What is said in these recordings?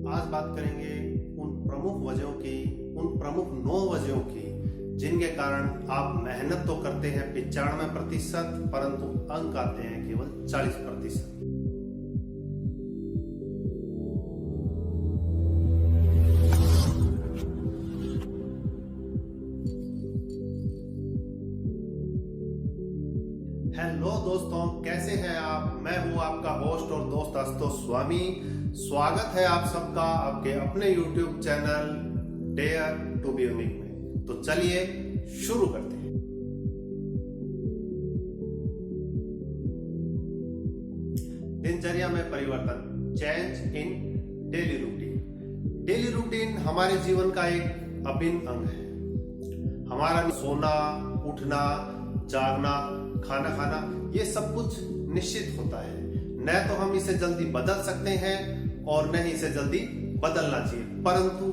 आज बात करेंगे उन प्रमुख वजहों की, उन प्रमुख 9 वजहों की जिनके कारण आप मेहनत तो करते हैं 95%, परंतु अंक आते हैं केवल 40%। हेलो दोस्तों, कैसे हैं आप? मैं हूं आपका होस्ट और दोस्त आशुतोष स्वामी। स्वागत है आप सबका आपके अपने YouTube channel dare to be unique में। तो चलिए शुरू करते हैं। दिनचर्या में परिवर्तन, change in daily routine. Daily routine हमारे जीवन का एक अभिन्न अंग है। हमारा सोना, उठना, जागना, खाना खाना, ये सब कुछ निश्चित होता है। न तो हम इसे जल्दी बदल सकते हैं और न ही इसे जल्दी बदलना चाहिए। परंतु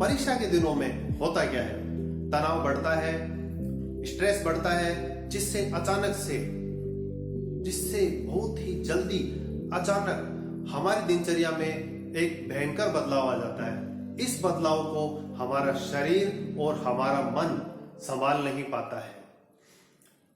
परीक्षा के दिनों में होता क्या है, तनाव बढ़ता है, स्ट्रेस बढ़ता है, जिससे बहुत ही जल्दी अचानक हमारी दिनचर्या में एक भयंकर बदलाव आ जाता है। इस बदलाव को हमारा शरीर और हमारा मन संभाल नहीं पाता है।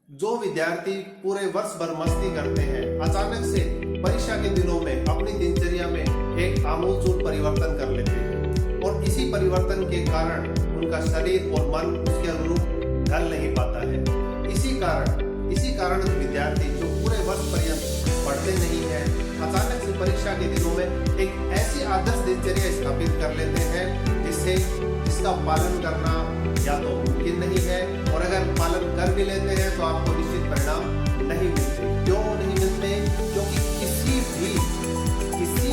जो विद्यार्थी पूरे वर्ष भर मस्ती करते हैं, अचानक से परीक्षा के दिनों में अपनी दिनचर्या में एक आमूलचूल परिवर्तन कर लेते हैं और इसी परिवर्तन के कारण उनका शरीर और मन उसके अनुरूप ढल नहीं पाता है। इसी कारण विद्यार्थी जो पूरे वर्ष पर्यंत पढ़ते नहीं है, अचानक से परीक्षा के दिनों में एक ऐसी आदर्श दिनचर्या स्थापित कर लेते हैं जिसका पालन करना या तो मुमकिन नहीं है, और अगर पालन कर भी लेते हैं तो आपको निश्चित परिणाम नहीं मिलते। क्यों नहीं मिलते? क्योंकि किसी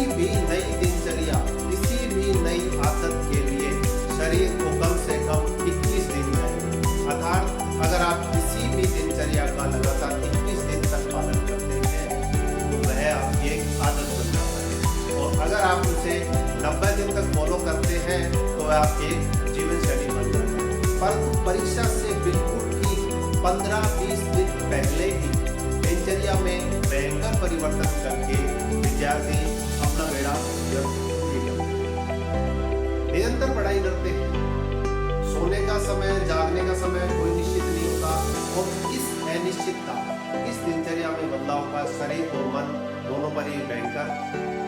भी नई दिनचर्या, किसी भी नई आदत के लिए शरीर को कम से कम 21 दिन चाहिए। अर्थात अगर आप किसी भी दिनचर्या का लगातार 21 दिन तक पालन करते हैं तो वह आपकी एक आदत बन जाता है, और अगर आप उसे 90 दिन तक फॉलो करते हैं तो वह आपकी एक जीवन शैली बन जाती है। परंतु परीक्षा से बिल्कुल ही 15-20 दिन पहले ही दिनचर्या में भयंकर परिवर्तन करके विद्यार्थी अपना बेड़ा निरंतर पढ़ाई करते हैं। सोने का समय, जागने का समय कोई निश्चित नहीं होता, और इस अनिश्चितता, इस दिनचर्या में बदलाव का शरीर और मन दोनों पर ही भयंकर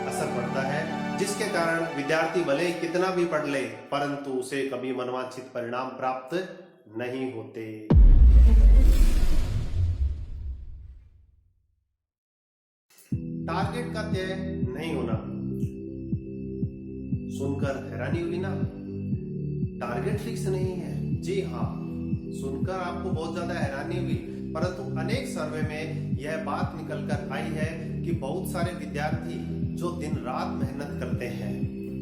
असर पड़ता है, जिसके कारण विद्यार्थी भले ही कितना भी पढ़ ले परंतु उसे कभी मनवांछित परिणाम प्राप्त नहीं होते। टारगेट का तय नहीं होना। सुनकर हैरानी हुई ना? टारगेट फिक्स नहीं है। जी हाँ, सुनकर आपको बहुत ज्यादा हैरानी हुई, परंतु अनेक सर्वे में यह बात निकल कर आई है कि बहुत सारे विद्यार्थी जो दिन रात मेहनत करते हैं,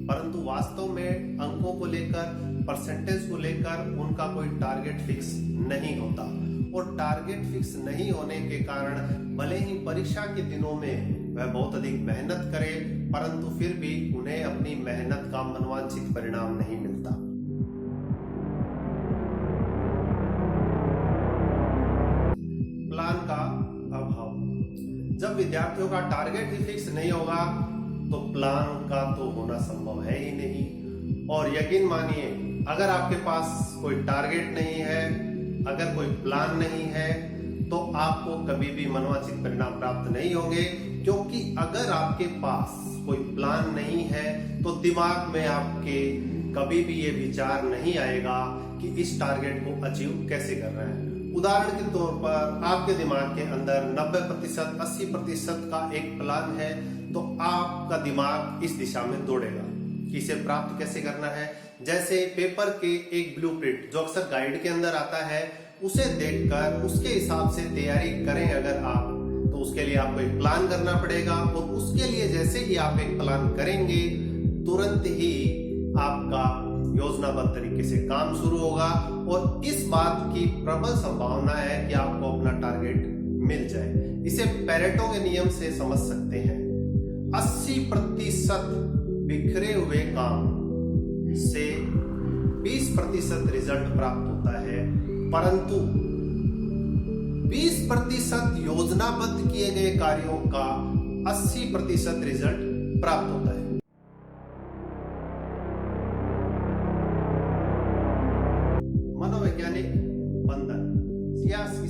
परंतु वास्तव में अंकों को लेकर, परसेंटेज को लेकर उनका कोई टारगेट फिक्स नहीं होता। और टारगेट फिक्स नहीं होने के कारण भले ही परीक्षा के दिनों में वह बहुत अधिक मेहनत करे, परंतु फिर भी उन्हें अपनी मेहनत का मनवांछित परिणाम नहीं मिलता। प्लान का अभाव। जब विद्यार्थियों का टारगेट ही फिक्स नहीं होगा तो प्लान का तो होना संभव है ही नहीं। और यकीन मानिए, अगर आपके पास कोई टारगेट नहीं है, अगर कोई प्लान नहीं है, तो आपको कभी भी मनवांछित परिणाम प्राप्त नहीं होंगे। क्योंकि अगर आपके पास कोई प्लान नहीं है तो दिमाग में आपके कभी भी ये विचार नहीं आएगा कि इस टारगेट को अचीव कैसे करना है। उदाहरण के तौर पर आपके दिमाग के अंदर 90%, 80% का एक प्लान है, तो आपका दिमाग इस दिशा में दौड़ेगा कि इसे प्राप्त कैसे करना है। जैसे पेपर के एक ब्लूप्रिंट जो अक्सर गाइड के अंदर आता है, उसे देखकर उसके हिसाब से तैयारी करें अगर आप, तो उसके लिए आपको एक प्लान करना पड़ेगा, और उसके लिए जैसे ही आप एक प्लान करेंगे तुरंत ही आपका योजनाबद्ध तरीके से काम शुरू होगा, और इस बात की प्रबल संभावना है कि आपको अपना टारगेट मिल जाए। इसे पेरेटो के नियम से समझ सकते हैं। 80% बिखरे हुए काम से 20% रिजल्ट प्राप्त होता है, परंतु 20% योजनाबद्ध किए गए कार्यों का 80% रिजल्ट प्राप्त होता है।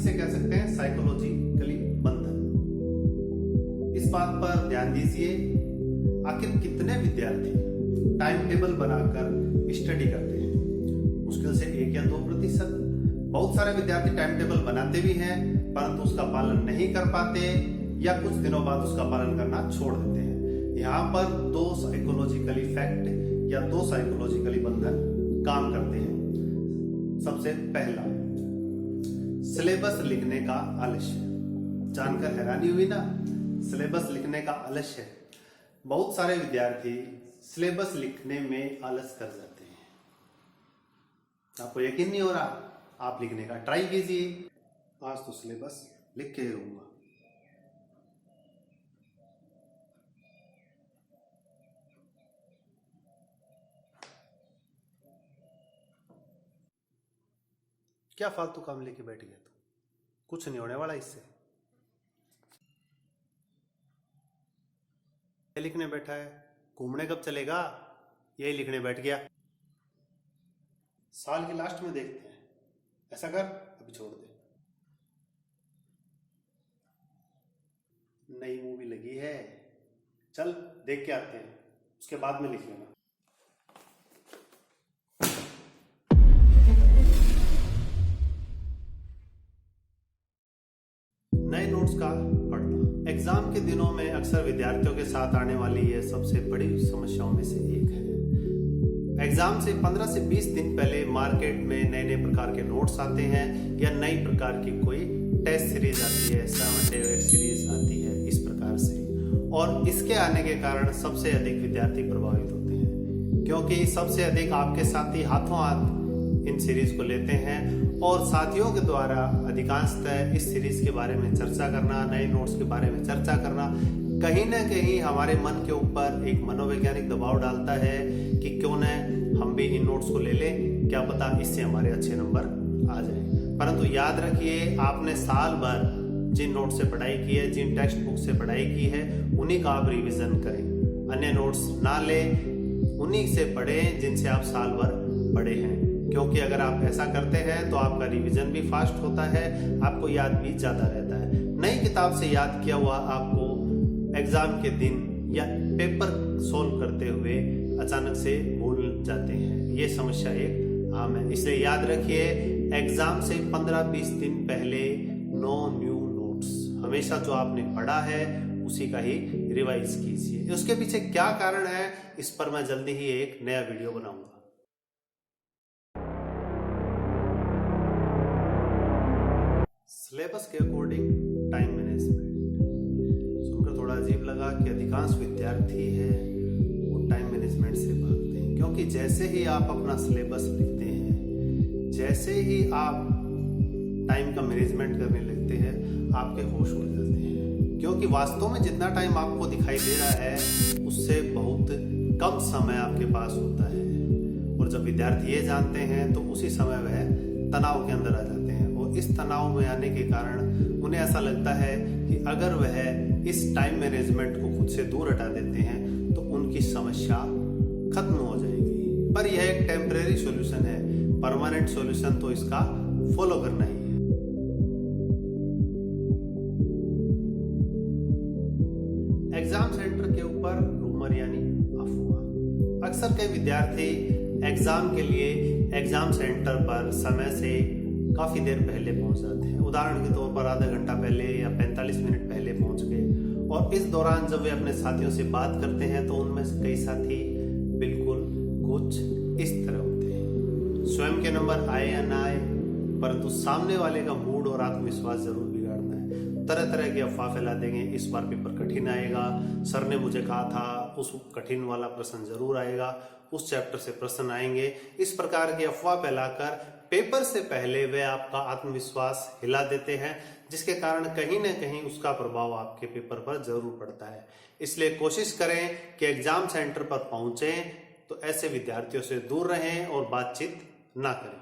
इसे कह सकते हैं साइकोलॉजिकली बंधन। इस बात पर ध्यान दीजिए, आखिर कितने विद्यार्थी टाइम टेबल बनाकर स्टडी करते हैं? मुश्किल से 1 या 2%। बहुत सारे विद्यार्थी टाइम टेबल बनाते भी हैं परंतु उसका पालन नहीं कर पाते या कुछ दिनों बाद उसका पालन करना छोड़ देते हैं। यहाँ पर 2 साइकोलॉजिकली फैक्ट या 2 साइकोलॉजिकली बंधन काम करते हैं। सबसे पहला, सिलेबस लिखने का आलस्य। जानकर हैरानी हुई ना? सिलेबस लिखने का आलस्य। बहुत सारे विद्यार्थी सिलेबस लिखने में आलस कर जाते हैं। आपको यकीन नहीं हो रहा? आप लिखने का ट्राई कीजिए। आज तो सिलेबस लिख के ही रहूंगा। क्या फालतू काम लेके बैठ गया तू? कुछ नहीं होने वाला इससे। ये लिखने बैठा है, घूमने कब चलेगा? यही लिखने बैठ गया। साल के लास्ट में देखते हैं। ऐसा कर, अभी छोड़ दे। नई मूवी लगी है, चल देख के आते हैं, उसके बाद में लिख लेना। नए नोट्स का पढ़ना। एग्जाम के दिनों में अक्सर विद्यार्थियों के साथ आने वाली यह सबसे बड़ी समस्याओं में से एक है। एग्जाम से 15 से 20 दिन पहले मार्केट में नए नए प्रकार के नोट्स आते हैं या नई प्रकार की कोई टेस्ट सीरीज आती है, 7 डे सीरीज आती है, इस प्रकार से। और इसके आने के कारण सबसे अधिक विद्यार्थी प्रभावित होते हैं, क्योंकि सबसे अधिक आपके साथी हाथों हाथ इन सीरीज को लेते हैं और साथियों के द्वारा अधिकांशतः इस सीरीज के बारे में चर्चा करना, नए नोट्स के बारे में चर्चा करना कहीं ना कहीं हमारे मन के ऊपर एक मनोवैज्ञानिक दबाव डालता है कि क्यों न हम भी इन नोट्स को ले लें, क्या पता इससे हमारे अच्छे नंबर आ जाए। परंतु याद रखिए, आपने साल भर जिन नोट से पढ़ाई की है, जिन टेक्स्ट बुक से पढ़ाई की है, उन्हीं का आप रिवीजन करें। अन्य नोट्स ना लें, उन्हीं से पढ़ें जिनसे आप साल भर पढ़े हैं, क्योंकि अगर आप ऐसा करते हैं तो आपका रिवीजन भी फास्ट होता है, आपको याद भी ज्यादा रहता है। नई किताब से याद किया हुआ आपको एग्जाम के दिन या पेपर सोल्व करते हुए अचानक से भूल जाते हैं। ये समस्या एक आम है, इसलिए याद रखिए, एग्जाम से 15-20 दिन पहले नो न्यू नोट्स। हमेशा जो आपने पढ़ा है उसी का ही रिवाइज कीजिए। उसके पीछे क्या कारण है, इस पर मैं जल्दी ही एक नया वीडियो बनाऊंगा। सिलेबस के अकॉर्डिंग टाइम मैनेजमेंट सुनकर थोड़ा अजीब लगा कि अधिकांश विद्यार्थी है वो टाइम मैनेजमेंट से भागते हैं, क्योंकि जैसे ही आप अपना सिलेबस लिखते हैं, जैसे ही आप टाइम का मैनेजमेंट करने लगते हैं, आपके होश उड़ जाते हैं, क्योंकि वास्तव में जितना टाइम आपको दिखाई दे रहा है उससे बहुत कम समय आपके पास होता है। और जब विद्यार्थी ये जानते हैं तो उसी समय वह तनाव के अंदर आ जाते हैं, और इस तनाव में आने के कारण उन्हें ऐसा लगता है कि अगर वह इस टाइम मैनेजमेंट को खुद से दूर हटा देते हैं तो उनकी समस्या खत्म हो जाएगी। पर यह एक टेम्परेरी सॉल्यूशन है, परमानेंट सॉल्यूशन तो इसका फॉलो करना ही है। एग्जाम सेंटर के ऊपर रूमर यानी अफवाह। अक्सर कई विद्यार्थी एग्जाम के लिए एग्जाम सेंटर पर समय से काफी देर पहले पहुंच जाते हैं। उदाहरण के तौर पर आधा घंटा पहले या 45 मिनट पहले पहुंच गए, और इस दौरान जब वे अपने साथियों से बात करते हैं तो उनमें से कई साथी बिल्कुल कुछ इस तरह होते हैं। स्वयं के नंबर आए या ना आए, परंतु सामने वाले का मूड और आत्मविश्वास जरूर बिगाड़ना है। तरह तरह की अफवाह फैला देंगे, इस बार पेपर कठिन आएगा, सर ने मुझे कहा था, उस कठिन वाला प्रश्न जरूर आएगा, उस चैप्टर से प्रश्न आएंगे। इस प्रकार की अफवाह फैलाकर पेपर से पहले वे आपका आत्मविश्वास हिला देते हैं, जिसके कारण कहीं न कहीं उसका प्रभाव आपके पेपर पर जरूर पड़ता है। इसलिए कोशिश करें कि एग्जाम सेंटर पर पहुंचें तो ऐसे विद्यार्थियों से दूर रहें और बातचीत ना करें।